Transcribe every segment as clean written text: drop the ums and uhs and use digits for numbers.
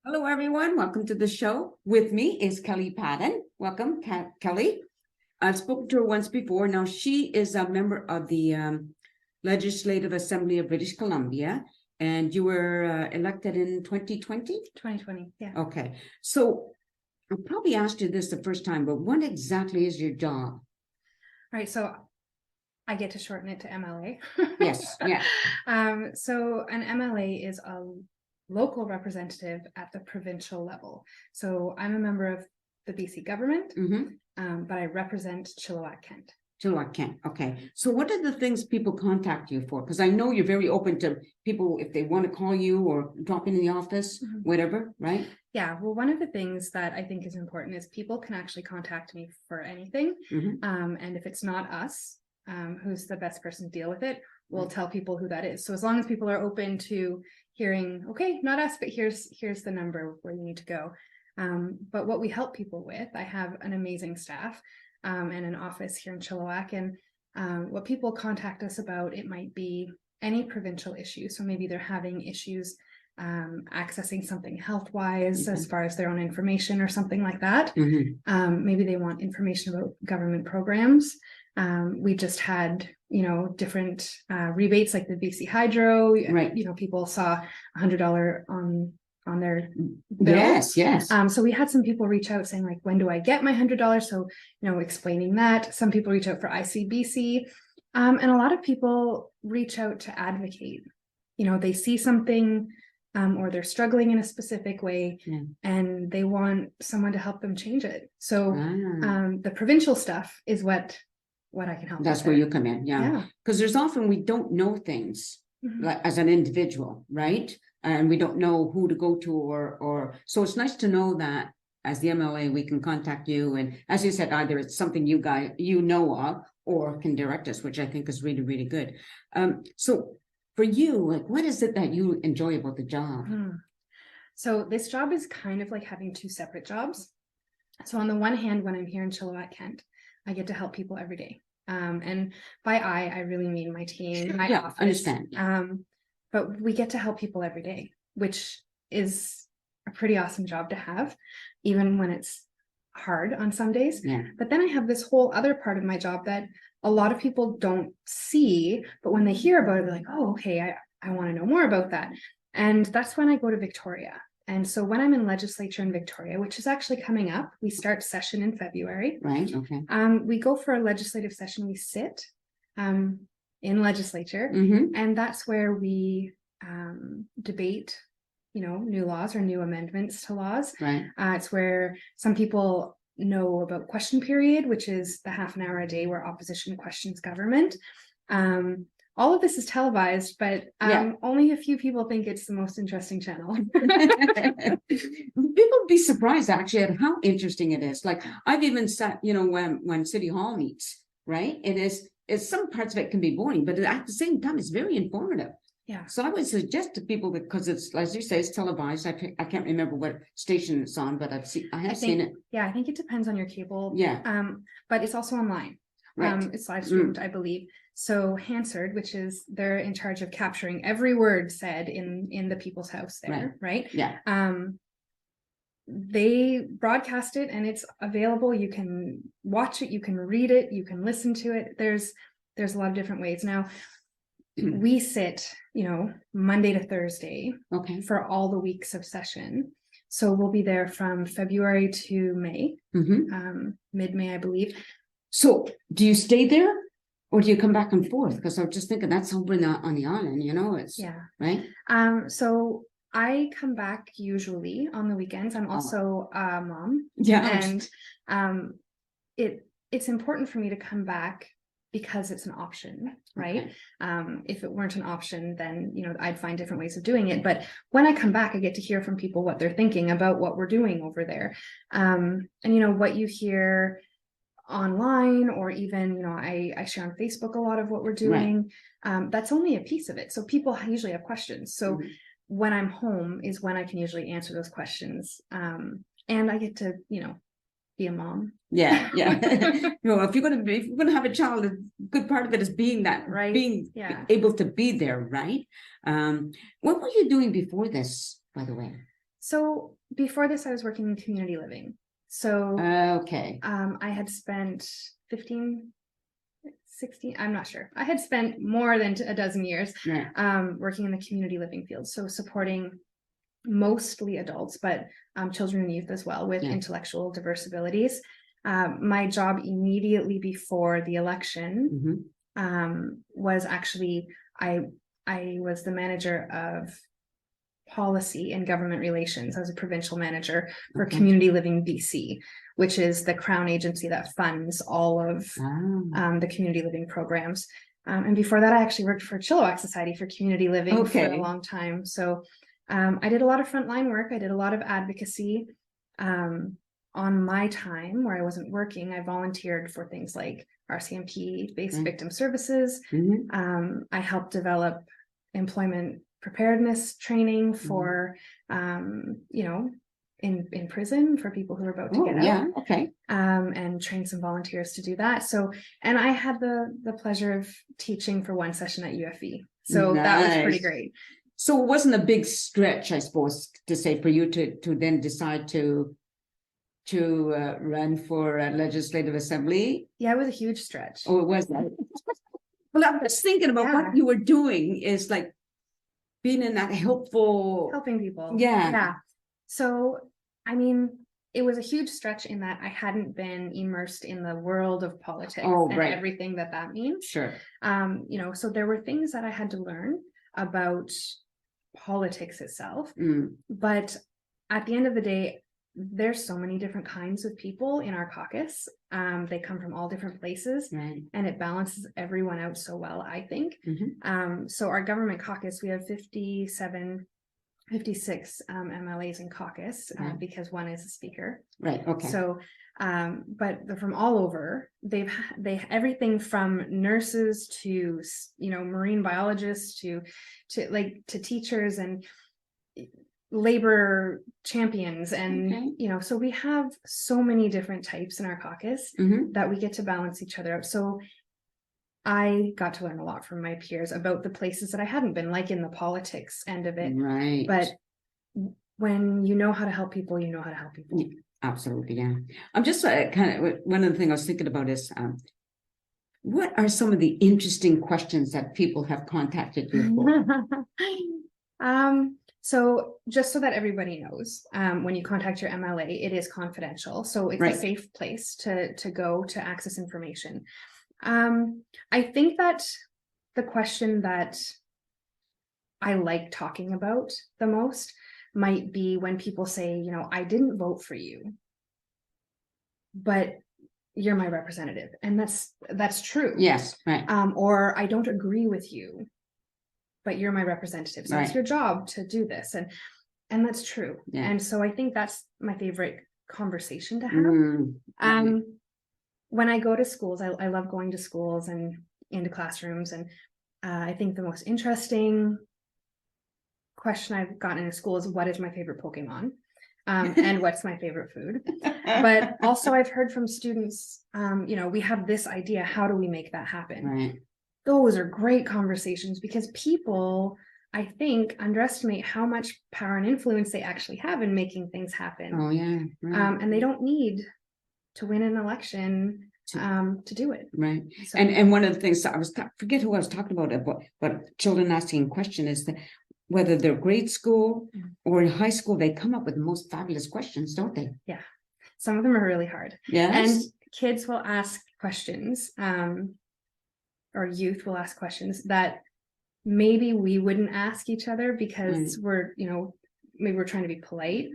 Hello, everyone. Welcome to the show. With me is Kelli Paddon. Welcome, Kelli. I've spoken to her once before. Now, she is a member of the Legislative Assembly of British Columbia, and you were elected in 2020? 2020, yeah. Okay. So I probably asked you this the first time, but what exactly is your job? All right, so I get to shorten it to MLA. Yes, yeah. So an MLA is a local representative at the provincial level. So I'm a member of the BC government, but I represent Chilliwack, Kent. Chilliwack, Kent. Okay. So what are the things people contact you for? Because I know you're very open to people if they want to call you or drop in the office, whatever, right? Yeah. Well, one of the things that I think is important is people can actually contact me for anything. And if it's not us, who's the best person to deal with it, we'll tell people who that is. So as long as people are open to hearing, okay, not us, but here's the number where you need to go. But what we help people with, I have an amazing staff and an office here in Chilliwack. And what people contact us about, it might be any provincial issue. So maybe they're having issues accessing something health-wise as far as their own information or something like that. Maybe they want information about government programs. We just had, different rebates like the BC Hydro. Right. People saw $100 on their bill. Yes. So we had some people reach out saying, like, when do I get my $100? So, explaining that. Some people reach out for ICBC. And a lot of people reach out to advocate. They see something or they're struggling in a specific way and they want someone to help them change it. So the provincial stuff is what I can help. That's where you come in. Yeah. Because there's often we don't know things like as an individual, right? And we don't know who to go to or so it's nice to know that as the MLA, we can contact you. And as you said, either it's something you know of or can direct us, which I think is really, really good. So for you, like, what is it that you enjoy about the job? So this job is kind of like having two separate jobs. So on the one hand, when I'm here in Chilliwack, Kent, I get to help people every day. And by I really mean my team, my office. Understand. But we get to help people every day, which is a pretty awesome job to have, even when it's hard on some days. But then I have this whole other part of my job that a lot of people don't see, but when they hear about it, they're like, oh, okay, I want to know more about that. And that's when I go to Victoria. And so when I'm in legislature in Victoria, which is actually coming up, we start session in February. Right. Okay. We go for a legislative session. We sit in legislature, and that's where we debate, new laws or new amendments to laws. Right. It's where some people know about question period, which is the half an hour a day where opposition questions government. All of this is televised, but only a few people think it's the most interesting channel. People be surprised actually at how interesting it is. Like I've even sat, when City Hall meets, right? It's some parts of it can be boring, but at the same time, it's very informative. Yeah. So I would suggest to people that because it's, as you say, it's televised. I can't remember what station it's on, but I have seen it. Yeah, I think it depends on your cable. Yeah. But it's also online. Right. It's live streamed, I believe. So Hansard, which is they're in charge of capturing every word said in the People's House there, right? Yeah. They broadcast it and it's available. You can watch it, you can read it, you can listen to it. There's a lot of different ways. Now we sit, Monday to Thursday for all the weeks of session. So we'll be there from February to May, mid-May, I believe. So do you stay there or do you come back and forth? Because I'm just thinking that's over on the island, it's right. So I come back usually on the weekends. I'm also a mom. Yeah. And it's important for me to come back because it's an option, right? If it weren't an option, then, I'd find different ways of doing it. But when I come back, I get to hear from people what they're thinking about what we're doing over there. And, what you hear online or even, I share on Facebook a lot of what we're doing. That's only a piece of it. So people usually have questions. So when I'm home is when I can usually answer those questions. And I get to, be a mom. Yeah. If you're gonna have a child, a good part of it is being that, right? Being able to be there, right? What were you doing before this, by the way? So before this, I was working in community living. So Okay. I had spent 15, 16, I'm not sure. I had spent more than a dozen years Right. working in the community living field. So supporting mostly adults, but children and youth as well with intellectual diverse abilities. My job immediately before the election was actually, I was the manager of policy and government relations. I was a provincial manager for Community Living BC, which is the Crown agency that funds all of the community living programs. And before that, I actually worked for Chilliwack Society for Community Living for a long time. So I did a lot of frontline work. I did a lot of advocacy. On my time where I wasn't working, I volunteered for things like RCMP-based victim services. I helped develop employment preparedness training for, you know, in prison for people who are about to get out. And train some volunteers to do that. So, and I had the pleasure of teaching for one session at UFE. So that was pretty great. So it wasn't a big stretch, I suppose, to say for you to then decide to run for a legislative assembly. Yeah, it was a huge stretch. Oh, it was that. Well, I was thinking about what you were doing is like being in that helping people. Yeah. So, I mean, it was a huge stretch in that I hadn't been immersed in the world of politics and everything that means. Sure. You know, so there were things that I had to learn about politics itself. But at the end of the day, there's so many different kinds of people in our caucus. They come from all different places, and it balances everyone out so well, I think. So our government caucus, we have 56 MLAs in caucus because one is a speaker. So, but they're from all over. They everything from nurses to, you know, marine biologists to teachers and labor champions and you know, so we have so many different types in our caucus that we get to balance each other out. So I got to learn a lot from my peers about the places that I hadn't been, like in the politics end of it. But when you know how to help people, you know how to help people. Absolutely. I'm just kind of, one of the things I was thinking about is what are some of the interesting questions that people have contacted you for? So just so that everybody knows, when you contact your MLA, it is confidential. So it's a safe place to go to access information. I think that the question that I like talking about the most might be when people say, you know, I didn't vote for you, but you're my representative. And that's true. Yes. Or I don't agree with you, but you're my representative. So it's your job to do this. And that's true. And so I think that's my favorite conversation to have. When I go to schools, I love going to schools and into classrooms. And I think the most interesting question I've gotten in a school is, what is my favorite Pokemon? And what's my favorite food? But also I've heard from students, you know, we have this idea, how do we make that happen? Those are great conversations because people, I think, underestimate how much power and influence they actually have in making things happen. And they don't need to win an election to do it. So, and one of the things I forget who I was talking about, but children asking a question is that whether they're grade school or in high school, they come up with the most fabulous questions, don't they? Yeah, some of them are really hard. And kids will ask questions, or youth will ask questions that maybe we wouldn't ask each other because we're, you know, maybe we're trying to be polite.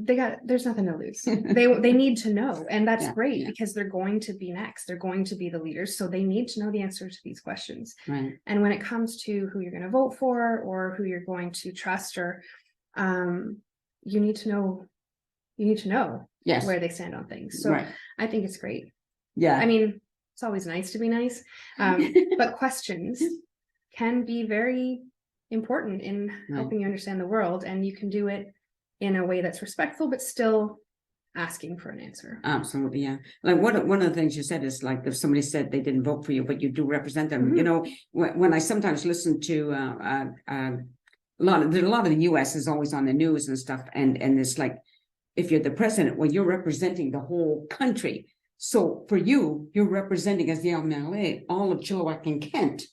There's nothing to lose. They need to know, and that's great because they're going to be next. They're going to be the leaders, so they need to know the answer to these questions. And when it comes to who you're going to vote for or who you're going to trust, or you need to know where they stand on things. So I think it's great. I mean, it's always nice to be nice, but questions can be very important in helping you understand the world, and you can do it in a way that's respectful, but still asking for an answer. Absolutely. Like one of the things you said is like, if somebody said they didn't vote for you, but you do represent them, you know, when I sometimes listen to there's a lot of the US is always on the news and stuff, and it's like, if you're the president, well, you're representing the whole country. So for you, you're representing as the MLA all of Chilliwack and Kent,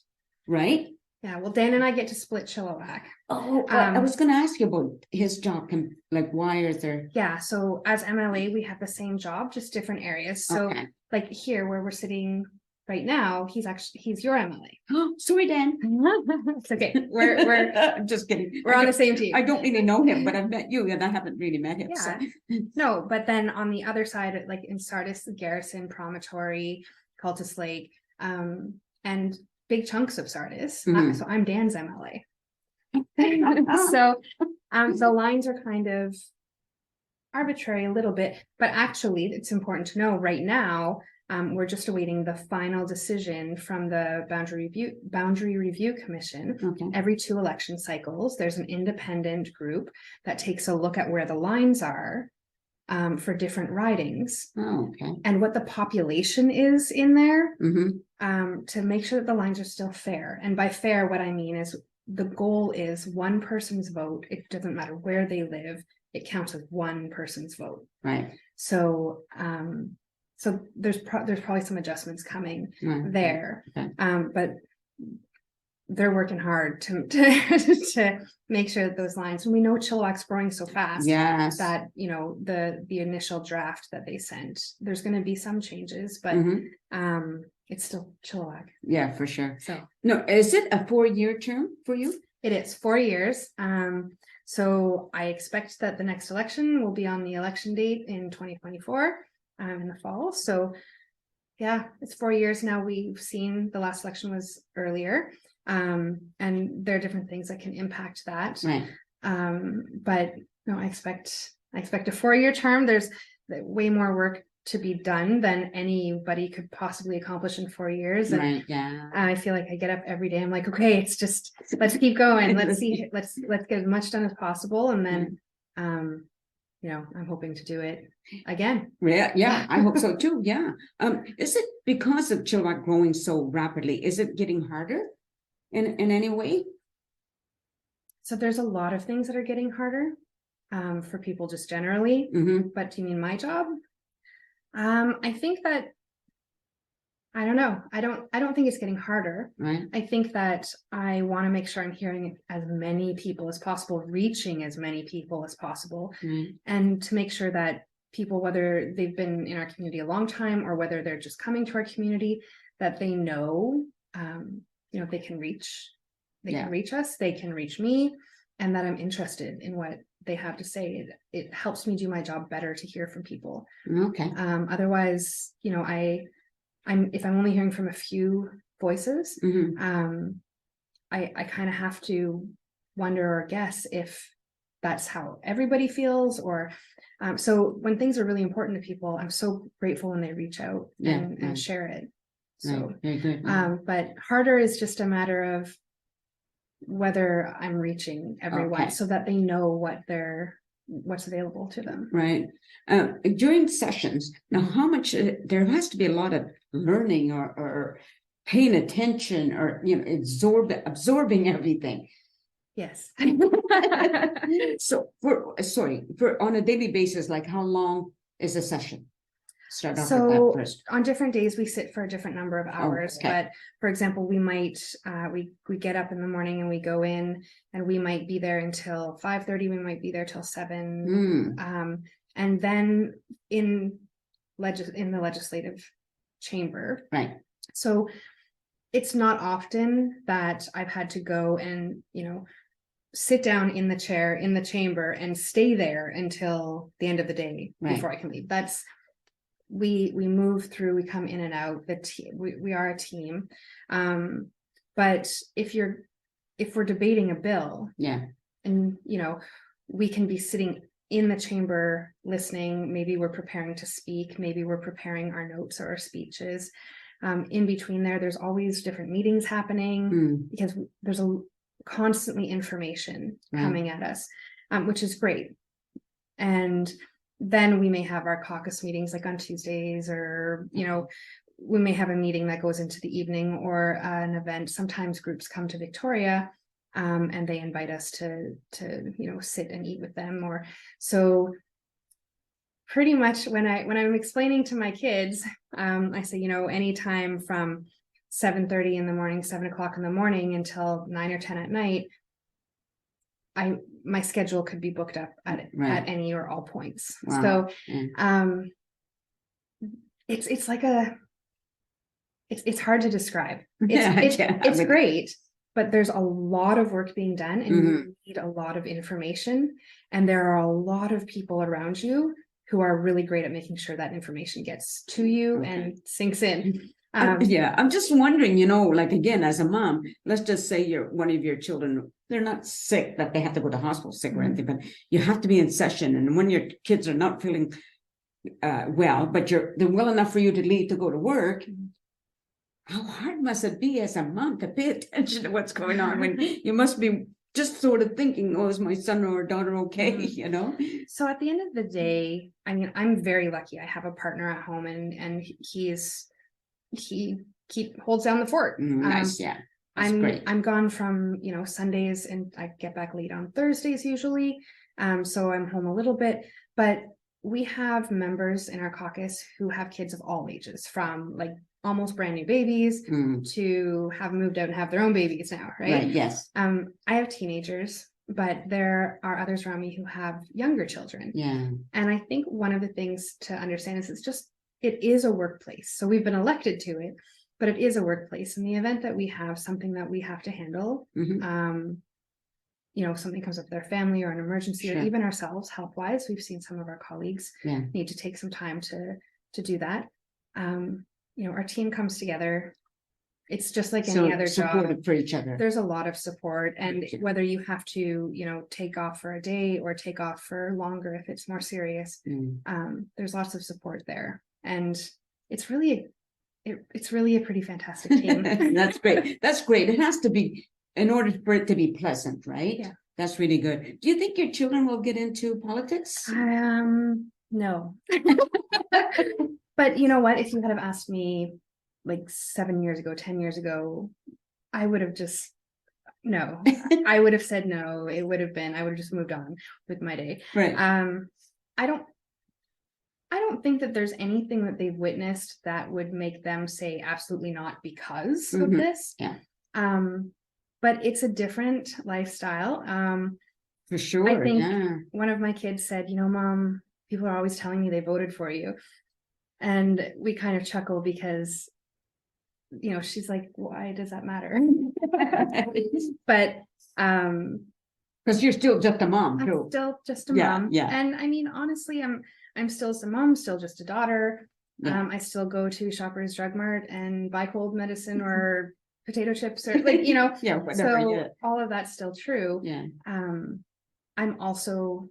right? Yeah, well, Dan and I get to split Chilliwack. Oh, I was going to ask you about his job. Like, why is there? Yeah, so as MLA, we have the same job, just different areas. So Okay. like here where we're sitting right now, he's your MLA. Oh, sorry, Dan. It's okay. We're I'm just kidding. We're on the same team. I don't really know him, but I've met you, and I haven't really met him. Yeah. So. No, but then on the other side, like in Sardis, Garrison, Promontory, Cultus Lake, and big chunks of Sardis. So I'm Dan's MLA. So the lines are kind of arbitrary a little bit, but actually it's important to know right now, we're just awaiting the final decision from the Boundary Review Commission. Okay. Every 2 election cycles, there's an independent group that takes a look at where the lines are for different ridings. Oh, okay. And what the population is in there, Mm-hmm. to make sure that the lines are still fair. And by fair, what I mean is the goal is one person's vote. It doesn't matter where they live. It counts as one person's vote. Right. So, so there's probably some adjustments coming there, Okay. but they're working hard to make sure that those lines. And we know Chilliwack's growing so fast. Yes. That the initial draft that they sent, there's going to be some changes, but it's still Chilliwack. Yeah, for sure. So no, is it a 4-year term for you? It is 4 years. So I expect that the next election will be on the election date in 2024, in the fall. So yeah, it's 4 years now. We've seen the last election was earlier. And there are different things that can impact that. Right. But no, I expect a 4-year term. There's way more work to be done than anybody could possibly accomplish in 4 years. And right. Yeah. I feel like I get up every day. I'm like, okay, it's just, let's keep going. Let's see, let's get as much done as possible. And then, I'm hoping to do it again. Yeah, I hope so too. Yeah. Is it because of Chilliwack growing so rapidly? Is it getting harder in any way? So there's a lot of things that are getting harder for people just generally. But do you mean my job? I think that I don't know. I don't think it's getting harder. Right. I think that I want to make sure I'm hearing as many people as possible, reaching as many people as possible, and to make sure that people, whether they've been in our community a long time or whether they're just coming to our community, that they know, they can reach, can reach us, they can reach me, and that I'm interested in what they have to say. It helps me do my job better to hear from people. Okay. Otherwise, if I'm only hearing from a few voices, I kind of have to wonder or guess if that's how everybody feels, or so when things are really important to people, I'm so grateful when they reach out and share it. So very good. But harder is just a matter of whether I'm reaching everyone so that they know what's available to them. Right. During sessions, now how much there has to be a lot of learning or paying attention or absorbing everything. Yes. So for on a daily basis, like how long is a session? Start off with that first. On different days we sit for a different number of hours. But for example, we might we get up in the morning and we go in and we might be there until 5:30, we might be there till 7. And then in the legislative chamber. Right. So it's not often that I've had to go and sit down in the chair in the chamber and stay there until the end of the day before I can leave. That's we move through, we come in and out. We are a team. But if we're debating a bill, and we can be sitting in the chamber listening, maybe we're preparing to speak, maybe we're preparing our notes or our speeches. In between there's always different meetings happening because there's constantly information coming at us, which is great. And then we may have our caucus meetings like on Tuesdays, or we may have a meeting that goes into the evening or an event. Sometimes groups come to Victoria and they invite us to sit and eat with them. Or so pretty much when I'm explaining to my kids, I say, anytime from 7:30 in the morning, 7 o'clock in the morning until 9 or 10 at night, my schedule could be booked up at any or all points. Wow. So it's like it's hard to describe. It's great, but there's a lot of work being done, and you need a lot of information, and there are a lot of people around you who are really great at making sure that information gets to you and sinks in. I'm just wondering, like, again, as a mom, let's just say one of your children, they're not sick that they have to go to hospital sick or anything, but you have to be in session, and when your kids are not feeling well, but they're well enough for you to leave to go to work, how hard must it be as a mom to pay attention to what's going on when you must be just sort of thinking, oh, is my son or daughter okay? So at the end of the day, I mean, I'm very lucky. I have a partner at home, and he holds down the fort. Nice. Yeah. I'm gone from, Sundays, and I get back late on Thursdays usually. So I'm home a little bit, but we have members in our caucus who have kids of all ages, from like almost brand new babies to have moved out and have their own babies now. Right. Yes. I have teenagers, but there are others around me who have younger children. Yeah. And I think one of the things to understand is it is a workplace. So we've been elected to it, but it is a workplace. In the event that we have something that we have to handle, something comes up with their family or an emergency, or even ourselves health-wise, we've seen some of our colleagues need to take some time to do that. Our team comes together. It's just like any other job for each other. There's a lot of support, and whether you have to, take off for a day or take off for longer if it's more serious, there's lots of support there, and it's really a pretty fantastic team. That's great. That's great. It has to be, in order for it to be pleasant, right? Yeah. That's really good. Do you think your children will get into politics? No. But you know what? If you had have asked me like 7 years ago, 10 years ago, I would have just no. I would have said no. I would have just moved on with my day. Right. I don't think that there's anything that they've witnessed that would make them say absolutely not because of this. Yeah. But it's a different lifestyle. For sure. I think one of my kids said, Mom, people are always telling me they voted for you. And we kind of chuckle because, she's like, why does that matter? But because you're still just a mom. I'm still just a mom. Yeah. And I mean, honestly, I'm still just a mom, still just a daughter. Yeah. I still go to Shoppers Drug Mart and buy cold medicine or potato chips, or like, whatever. So all of that's still true. Yeah. I'm also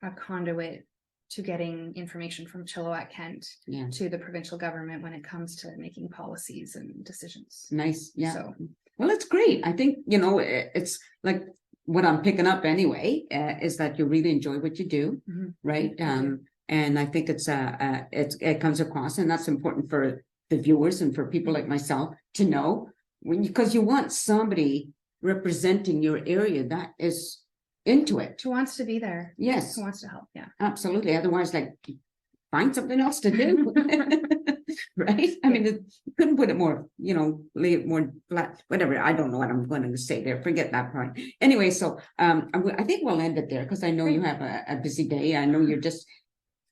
a conduit to getting information from Chilliwack, Kent to the provincial government when it comes to making policies and decisions. Nice. Yeah. So, well, it's great. I think, it's like what I'm picking up anyway, is that you really enjoy what you do. Right. And I think it comes across, and that's important for the viewers and for people like myself to know, because you want somebody representing your area that is into it, who wants to be there. Yes. Who wants to help. Yeah, absolutely. Otherwise, like, find something else to do. Right. I mean, you couldn't put it more, lay it more flat, whatever. I don't know what I'm going to say there. Forget that part. Anyway, so I think we'll end it there, because I know you have a busy day. I know you're just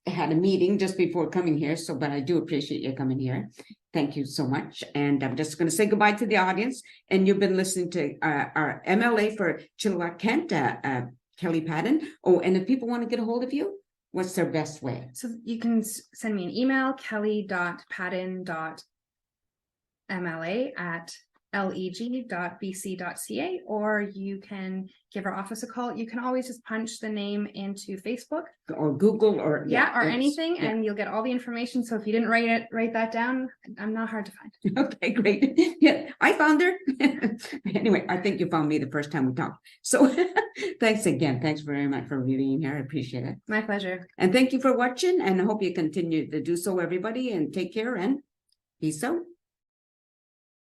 had a meeting just before coming here. So, but I do appreciate you coming here. Thank you so much. And I'm just going to say goodbye to the audience. And you've been listening to our MLA for Chilliwack, Kent, Kelli Paddon. Oh, and if people want to get a hold of you, what's their best way? So you can send me an email, kelly.paddon.mla@leg.bc.ca, or you can give our office a call. You can always just punch the name into Facebook or Google or anything, and you'll get all the information. So if you didn't write that down, I'm not hard to find. Okay, great. Yeah, I found her. Anyway, I think you found me the first time we talked. So thanks again. Thanks very much for being here. I appreciate it. My pleasure. And thank you for watching, and I hope you continue to do so, everybody, and take care and peace out.